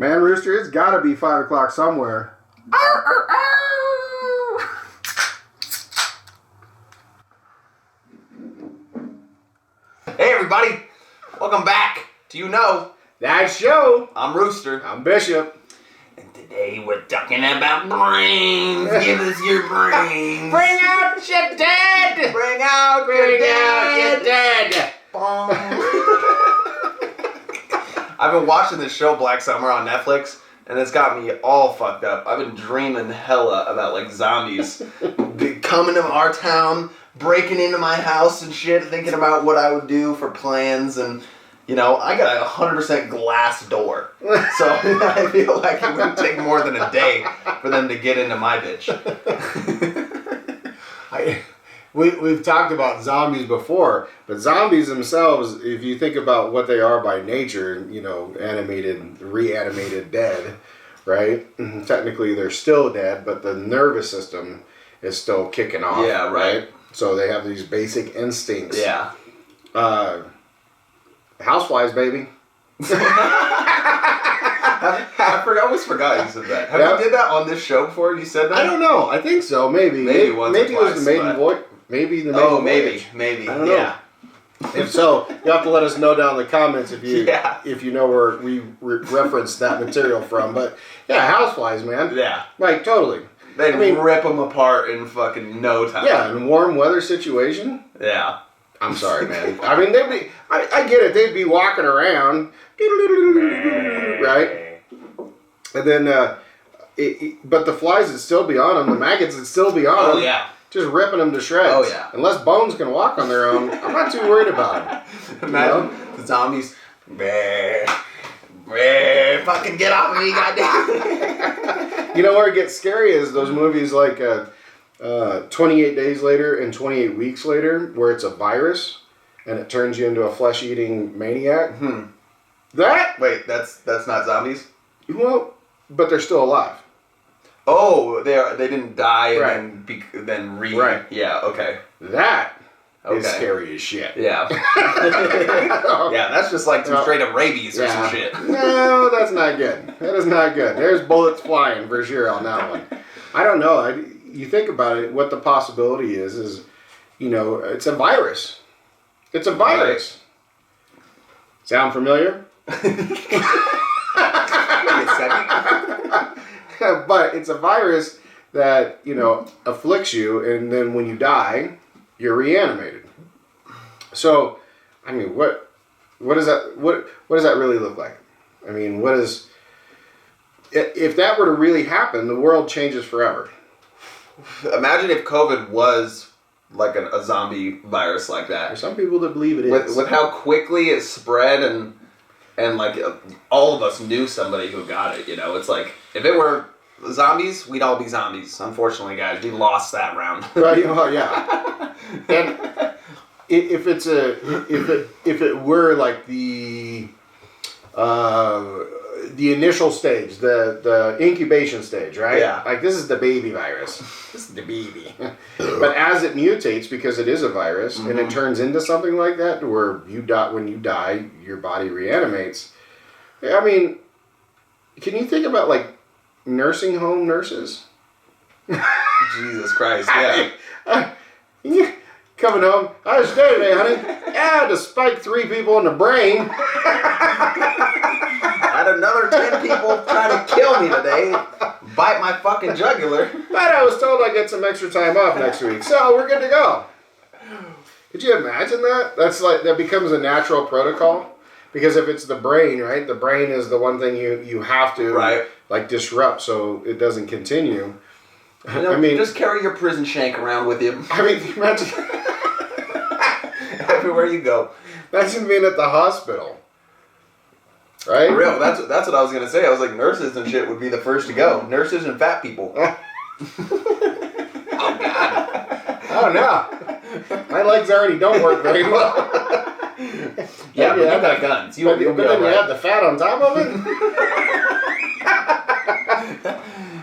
Man, Rooster, it's gotta be 5 o'clock somewhere. Hey everybody, welcome back to That's Joe. I'm Rooster. I'm Bishop. And today we're talking about brains. Give us your brains. Bring out your dead. Bring out your dead. Bong. I've been watching this show Black Summer on Netflix, and it's got me all fucked up. I've been dreaming hella about like zombies coming to our town, breaking into my house and shit, thinking about what I would do for plans. And you know, I got a 100% glass door, so I feel like it wouldn't take more than a day for them to get into my bitch. We've talked about zombies before, but zombies themselves, if you think about what they are by nature, you know, animated, reanimated dead, right? Technically they're still dead, but the nervous system is still kicking off. Yeah, right. So they have these basic instincts. Yeah. Houseflies, baby. I always forgot you said that. Have you did that on this show before? You said that? I don't know. I think so. Maybe once maybe or it was the maiden voyage. Maybe the maiden voyage. Maybe. I don't know. If so, you have to let us know down in the comments if you know where we referenced that material from. But yeah, houseflies, man. Yeah. Like totally. They'd rip them apart in fucking no time. Yeah, in warm weather situation. Yeah. I'm sorry, man. I mean, they'd be. I get it. They'd be walking around, right? And then, but the flies would still be on them. The maggots would still be on them. Oh yeah. Just ripping them to shreds. Oh yeah. Unless bones can walk on their own, I'm not too worried about it. Imagine the zombies. Fucking get off of me, goddamn. You know where it gets scary is those movies like 28 Days Later and 28 Weeks Later, where it's a virus and it turns you into a flesh-eating maniac. Wait, that's not zombies? Well, but they're still alive. Oh, they didn't die and Right. then Right. Yeah, okay. That is scary as shit. Yeah. Yeah, that's just like some straight up rabies or some shit. No, that's not good. That is not good. There's bullets flying for sure on that one. I don't know. You think about it, what the possibility is, you know, it's a virus. It's a virus. Right. Sound familiar? Wait a second. But it's a virus that, you know, afflicts you, and then when you die, you're reanimated. So, I mean, what does that really look like? I mean, if that were to really happen, the world changes forever. Imagine if COVID was like a zombie virus like that. There's some people that believe it is. With how quickly it spread and like all of us knew somebody who got it, you know. It's like if it were zombies, we'd all be zombies. Unfortunately, guys, we lost that round. Right? Well, yeah. And if it were like the initial stage, the incubation stage, right? Yeah. Like this is the baby virus. This is the baby. But as it mutates, because it is a virus, and it turns into something like that, where when you die, your body reanimates. I mean, can you think about like nursing home nurses? Jesus Christ, yeah. Coming home, I was dead today, honey. Yeah, to spike 3 people in the brain. Had another 10 people trying to kill me today. Bite my fucking jugular. But I was told I'd get some extra time off next week, so we're good to go. Could you imagine that? That becomes a natural protocol. Because if it's the brain, right? The brain is the one thing you have to like disrupt so it doesn't continue. You know, I mean, just carry your prison shank around with you. I mean, imagine everywhere you go. Imagine being at the hospital, right? For real, that's what I was gonna say. I was like, nurses and shit would be the first to go. Nurses and fat people. Oh God! Oh no! My legs already don't work very well. Yeah, but you got guns. You'll be then all right. You have the fat on top of it?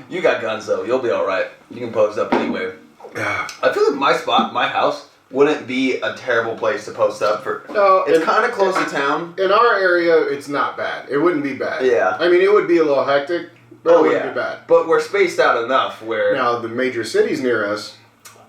You got guns, though. You'll be all right. You can pose up anywhere. I feel like my house wouldn't be a terrible place to post up for. No, it's kind of close to town. In our area, it's not bad. It wouldn't be bad. Yeah. I mean, it would be a little hectic, but it wouldn't be bad. But we're spaced out enough where... Now, the major cities near us...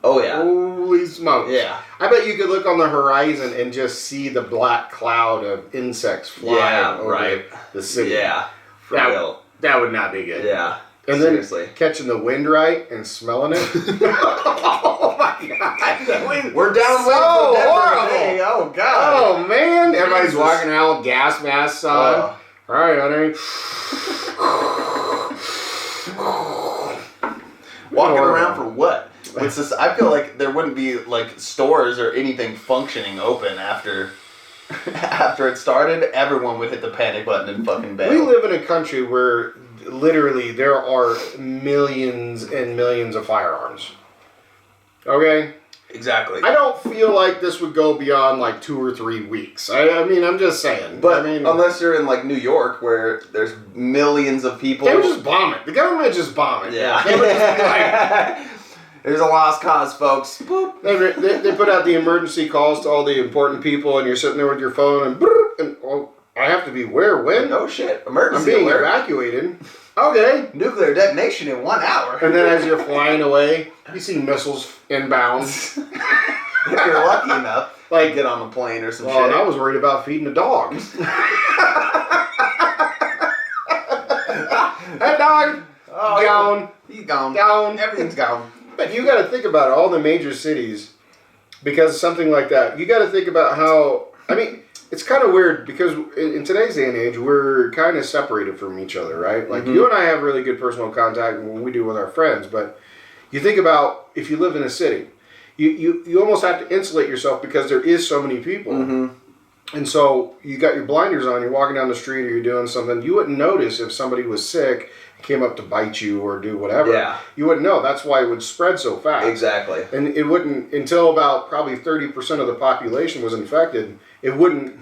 Oh, yeah. Holy smokes. Yeah. I bet you could look on the horizon and just see the black cloud of insects flying over the city. Yeah. For real. That would not be good. Yeah. And seriously. Then catching the wind right and smelling it. Oh my God. We're downwind so from horrible. Denver. Oh God. Oh man. Everybody's walking around with gas masks on. All right, honey. Walking around for what? It's just, I feel like there wouldn't be like stores or anything functioning open after it started. Everyone would hit the panic button and fucking bail. We live in a country where literally there are millions and millions of firearms. Okay? Exactly. I don't feel like this would go beyond like 2 or 3 weeks. I mean, I'm just saying. But I mean, unless you're in like New York where there's millions of people. They would just bomb it. The government would just bomb it. Yeah. They would just be like... There's a lost cause, folks. Boop. They put out the emergency calls to all the important people, and you're sitting there with your phone, and I have to be where, when? Oh shit, emergency I'm being alert. evacuated. Okay. Nuclear detonation in 1 hour. And then as you're flying away, you see missiles inbound. If you're lucky enough, like get on the plane or some shit. And I was worried about feeding the dogs. Hey, dog. Oh, gone. He's gone. Gone. Everything's gone. But you got to think about all the major cities, because something like that. You got to think about how. I mean, it's kind of weird because in today's day and age, we're kind of separated from each other, right? Like you and I have really good personal contact when we do with our friends, but you think about if you live in a city, you almost have to insulate yourself because there is so many people. And so you got your blinders on, you're walking down the street or you're doing something, you wouldn't notice if somebody was sick, came up to bite you or do whatever. Yeah. You wouldn't know. That's why it would spread so fast. Exactly. And it wouldn't, until about probably 30% of the population was infected, it wouldn't,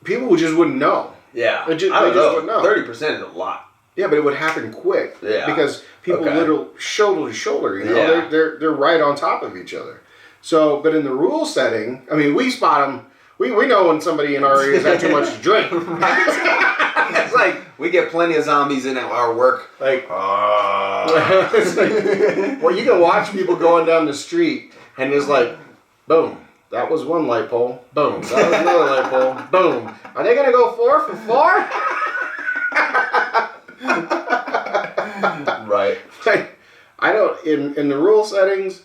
people just wouldn't know. Yeah. They just wouldn't know. 30% is a lot. Yeah, but it would happen quick. Yeah. Because people literally shoulder to shoulder, you know, yeah. they're right on top of each other. So, but in the rural setting, I mean, we spot them. We know when somebody in our area has had too much to drink. It's like we get plenty of zombies in our work. Like, it's like, well, you can watch people going down the street, and it's like, boom, that was one light pole. Boom, that was another light pole. Boom. Are they gonna go 4 for 4? Right. Like, I don't in the rural settings.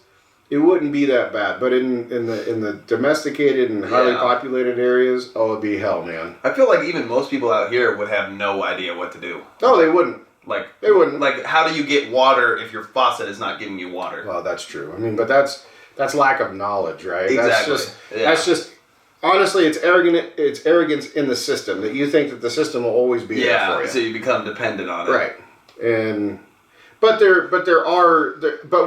It wouldn't be that bad, but in the domesticated and highly populated areas, oh, it'd be hell, man. I feel like even most people out here would have no idea what to do. No, they wouldn't. Like they wouldn't. Like, how do you get water if your faucet is not giving you water? Well, that's true. I mean, but that's lack of knowledge, right? Exactly. That's just honestly, it's arrogant. It's arrogance in the system that you think that the system will always be there for you. So you become dependent on it, right? And. But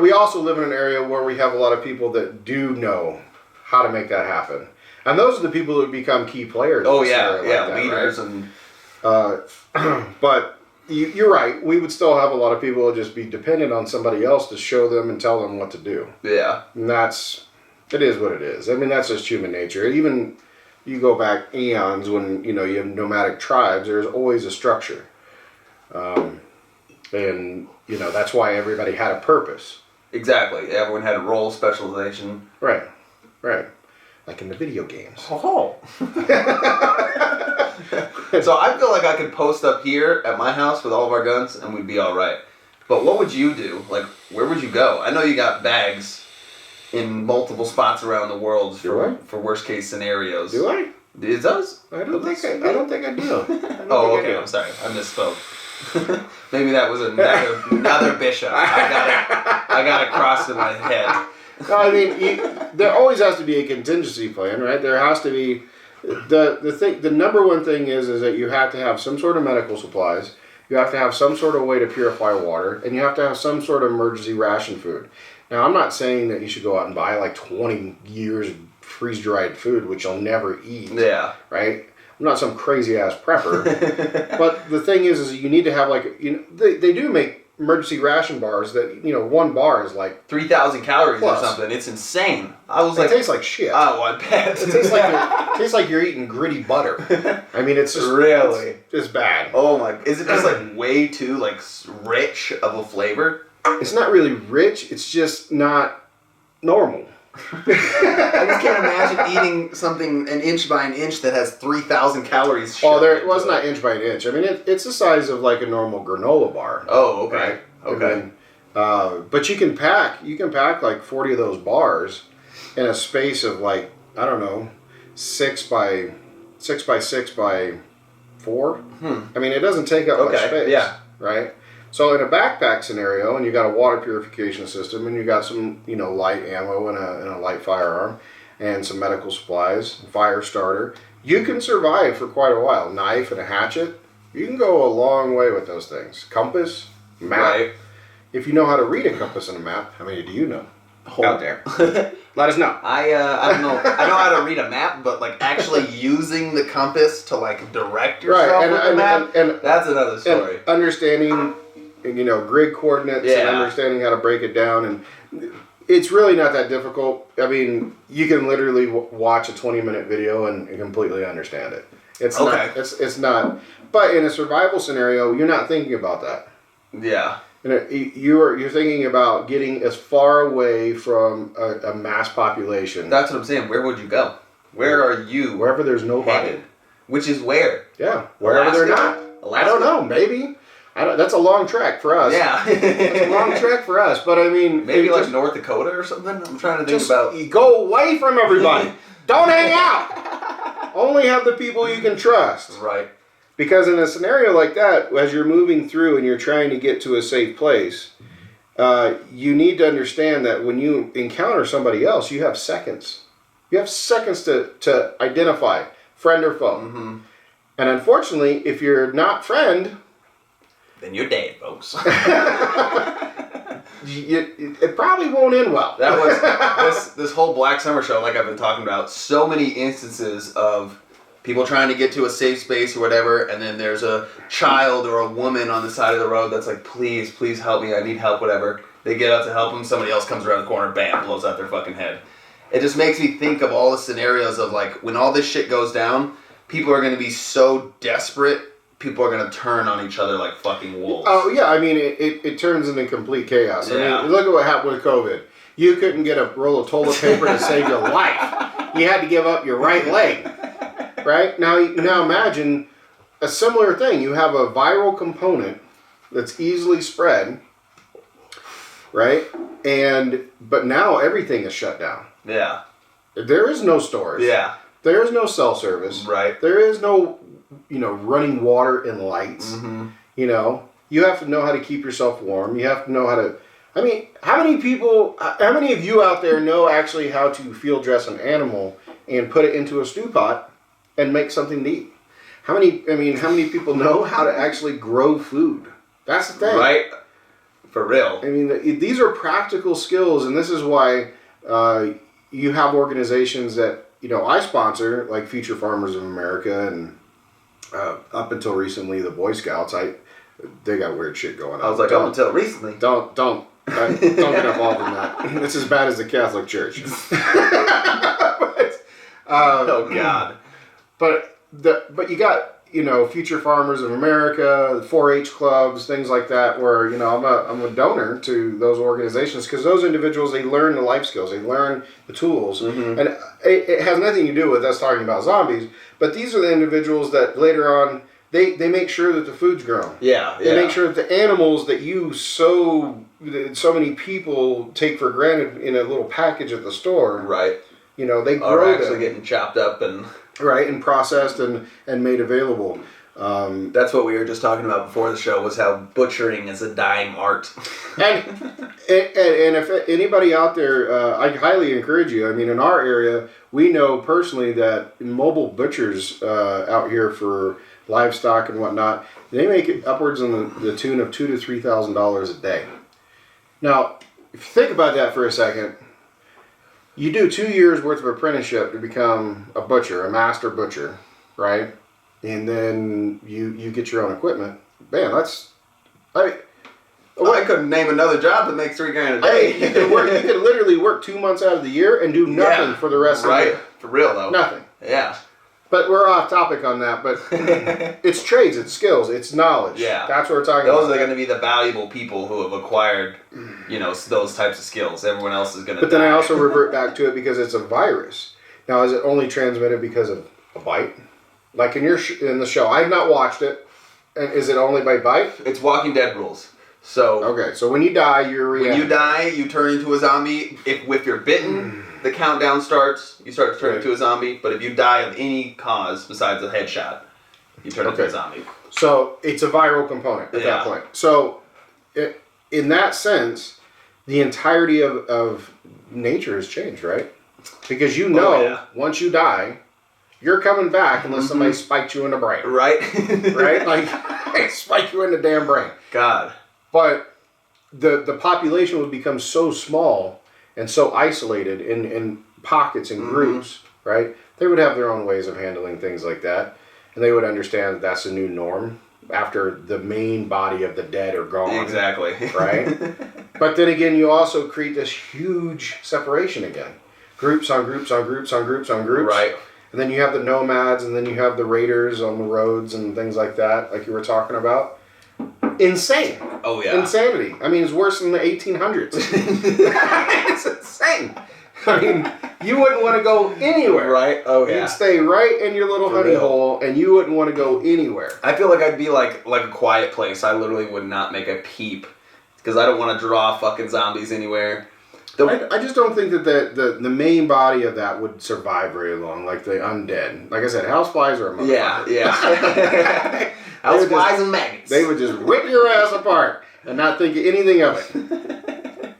we also live in an area where we have a lot of people that do know how to make that happen, and those are the people that become key players. Oh yeah, leaders right? And. But you're right. We would still have a lot of people that just be dependent on somebody else to show them and tell them what to do. Yeah, and it is what it is. I mean, that's just human nature. Even you go back eons when you have nomadic tribes. There's always a structure. And, that's why everybody had a purpose. Exactly. Everyone had a role, specialization. Right. Like in the video games. Oh. So I feel like I could post up here at my house with all of our guns and we'd be all right. But what would you do? Like, where would you go? I know you got bags in multiple spots around the world for worst case scenarios. Do I? It does? I don't think I do. Oh, okay. I'm sorry. I misspoke. Maybe that was another bishop. I got it crossed in my head. No, I mean, there always has to be a contingency plan, right? There has to be the number one thing is that you have to have some sort of medical supplies. You have to have some sort of way to purify water, and you have to have some sort of emergency ration food. Now, I'm not saying that you should go out and buy like 20 years of freeze-dried food, which you'll never eat. Yeah. Right? I'm not some crazy-ass prepper. But the thing is you need to have like, they do make emergency ration bars that, you know, one bar is like 3,000 calories plus. or something. It's insane. I was it like, tastes like shit. oh, I bet. It tastes like you're eating gritty butter. I mean, it's just really, it's bad. oh my, is it just like way too like rich of a flavor? It's not really rich. It's just not normal. I just can't imagine eating something an inch by an inch that has 3,000 calories. Oh, it was not inch by an inch. I mean, it's the size of like a normal granola bar. Oh, okay. Right? Okay. I mean, but you can pack like 40 of those bars in a space of like, I don't know, 6 by 6 by 4. I mean, it doesn't take up much space. Yeah. Right? So in a backpack scenario, and you got a water purification system, and you got some, you know, light ammo and a light firearm, and some medical supplies, fire starter, you can survive for quite a while. Knife and a hatchet, you can go a long way with those things. Compass, map. Right. If you know how to read a compass and a map, how many do you know out there? Let us know. I don't know. I know how to read a map, but like actually using the compass to like direct yourself with the map, and that's another story. And understanding, you know, grid coordinates and understanding how to break it down, and it's really not that difficult. I mean, you can literally watch a 20-minute video and completely understand it. It's not. It's not. But in a survival scenario, you're not thinking about that. Yeah. You're thinking about getting as far away from a mass population. That's what I'm saying. Where would you go? Where are you? Wherever there's nobody. Headed? Which is where? Yeah, wherever they're not. Alaska? I don't know. Maybe. That's a long trek for us. Yeah. It's a long trek for us, but I mean... Maybe like North Dakota or something? I'm trying to think about... Go away from everybody. Don't hang out. Only have the people you can trust. Right. Because in a scenario like that, as you're moving through and you're trying to get to a safe place, you need to understand that when you encounter somebody else, you have seconds. You have seconds to identify friend or foe. Mm-hmm. And unfortunately, if you're not friend... then you're dead, folks. It probably won't end well. That was this whole Black Summer show, like I've been talking about, so many instances of people trying to get to a safe space or whatever, and then there's a child or a woman on the side of the road that's like, please, please help me, I need help, whatever. They get out to help them, somebody else comes around the corner, bam, blows out their fucking head. It just makes me think of all the scenarios of like, when all this shit goes down, people are going to be so desperate, people are going to turn on each other like fucking wolves. Oh, yeah, I mean, it turns into complete chaos. Yeah. I mean, look at what happened with COVID. You couldn't get a roll of toilet paper to save your life. You had to give up your right leg. Right? Now imagine a similar thing. You have a viral component that's easily spread, right? But now everything is shut down. Yeah. There is no stores. Yeah. There is no cell service. Right. There is no, running water and lights. Mm-hmm. You have to know how to keep yourself warm. You have to know how to... I mean, how many of you out there know actually how to field dress an animal and put it into a stew pot and make something to eat? How many people know how to actually grow food? That's the thing. Right? For real. I mean, these are practical skills, and this is why you have organizations that, I sponsor, like Future Farmers of America, and up until recently, the Boy Scouts. They got weird shit going on. I was like, up until recently. Don't get involved in that. It's as bad as the Catholic Church. Oh God. But you got Future Farmers of America, 4-H clubs, things like that, where I'm a donor to those organizations, because those individuals, they learn the life skills, they learn the tools, mm-hmm. and it has nothing to do with us talking about zombies. But these are the individuals that later on they make sure that the food's grown. Yeah. They make sure that the animals that so many people take for granted in a little package at the store. Right. They grow are actually them. getting chopped up and processed and made available. That's what we were just talking about before the show, was how butchering is a dying art. and if anybody out there, I highly encourage you. I mean, in our area, we know personally that mobile butchers out here for livestock and whatnot, they make it upwards in the tune of $2,000 to $3,000 a day. Now, if you think about that for a second, you do 2 years worth of apprenticeship to become a butcher, a master butcher, right? And then you get your own equipment. Man, I couldn't name another job that makes $3,000 a day. You could literally work 2 months out of the year and do nothing for the rest of the year. For real though. Nothing. Yeah. But we're off topic on that. But it's trades, it's skills, it's knowledge. Yeah. That's what we're talking about. Those are going to be the valuable people who have acquired, those types of skills. Everyone else is going to. But then I also revert back to it because it's a virus. Now, is it only transmitted because of a bite? Like in the show, I've not watched it. And is it only by bite? It's Walking Dead rules. So okay, so when you die, when you die, you turn into a zombie. If you're bitten, the countdown starts. You start to turn into a zombie. But if you die of any cause besides a headshot, you turn into a zombie. So it's a viral component at that point. So in that sense, the entirety of nature has changed, right? Because once you die, you're coming back unless somebody spiked you in the brain. Right. Right? Like, spike you in the damn brain. God. But the population would become so small and so isolated in pockets and groups, right? They would have their own ways of handling things like that. And they would understand that that's the new norm after the main body of the dead are gone. Exactly. Right? But then again, you also create this huge separation again. Groups on groups on groups on groups on groups. Right. And then you have the nomads, and then you have the raiders on the roads and things like that, like you were talking about. Insane. Oh, yeah. Insanity. I mean, it's worse than the 1800s. It's insane. I mean, you wouldn't want to go anywhere. Right? Oh, yeah. You'd stay right in your little honey hole, and you wouldn't want to go anywhere. I feel like I'd be like a quiet place. I literally would not make a peep because I don't want to draw fucking zombies anywhere. I just don't think that the main body of that would survive very long, like the undead. Like I said, houseflies are a motherfucker. Yeah. Houseflies and maggots. They would just rip your ass apart and not think anything of it.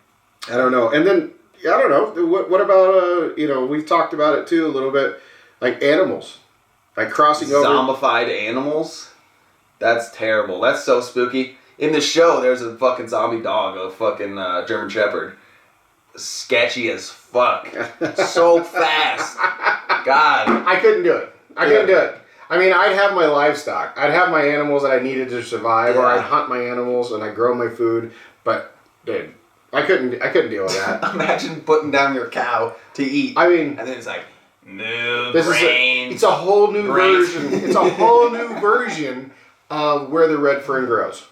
I don't know. And then, I don't know, what about, we've talked about it too a little bit, like animals. Like crossing over. Zombified animals? That's terrible. That's so spooky. In the show, there's a fucking zombie dog, a fucking German Shepherd. Sketchy as fuck. So fast. God. I couldn't do it. I couldn't do it. I mean, I'd have my livestock. I'd have my animals that I needed to survive, or I'd hunt my animals and I'd grow my food. But, dude, I couldn't deal with that. Imagine putting down your cow to eat. I mean, and then it's like, no brains. It's a whole new version. It's a whole new version of where the red fern grows.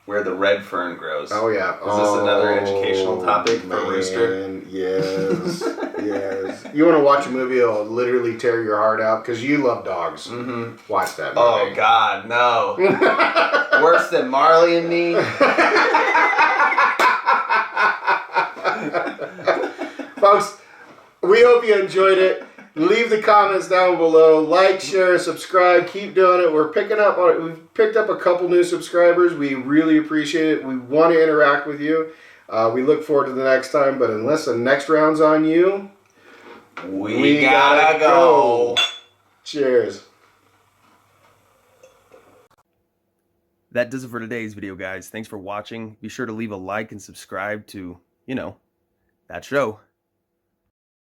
Where the red fern grows. Oh, yeah. Is this another educational topic for Rooster? Yes. Yes. You want to watch a movie that'll literally tear your heart out? Because you love dogs. Mm-hmm. Watch that movie. Oh, God, no. Worse than Marley and Me? Folks, we hope you enjoyed it. Leave the comments down below. Like, share, subscribe. Keep doing it. We've picked up a couple new subscribers. We really appreciate it. We want to interact with you. We look forward to the next time. But unless the next round's on you, we gotta go. Cheers. That does it for today's video, guys. Thanks for watching. Be sure to leave a like and subscribe to, that show.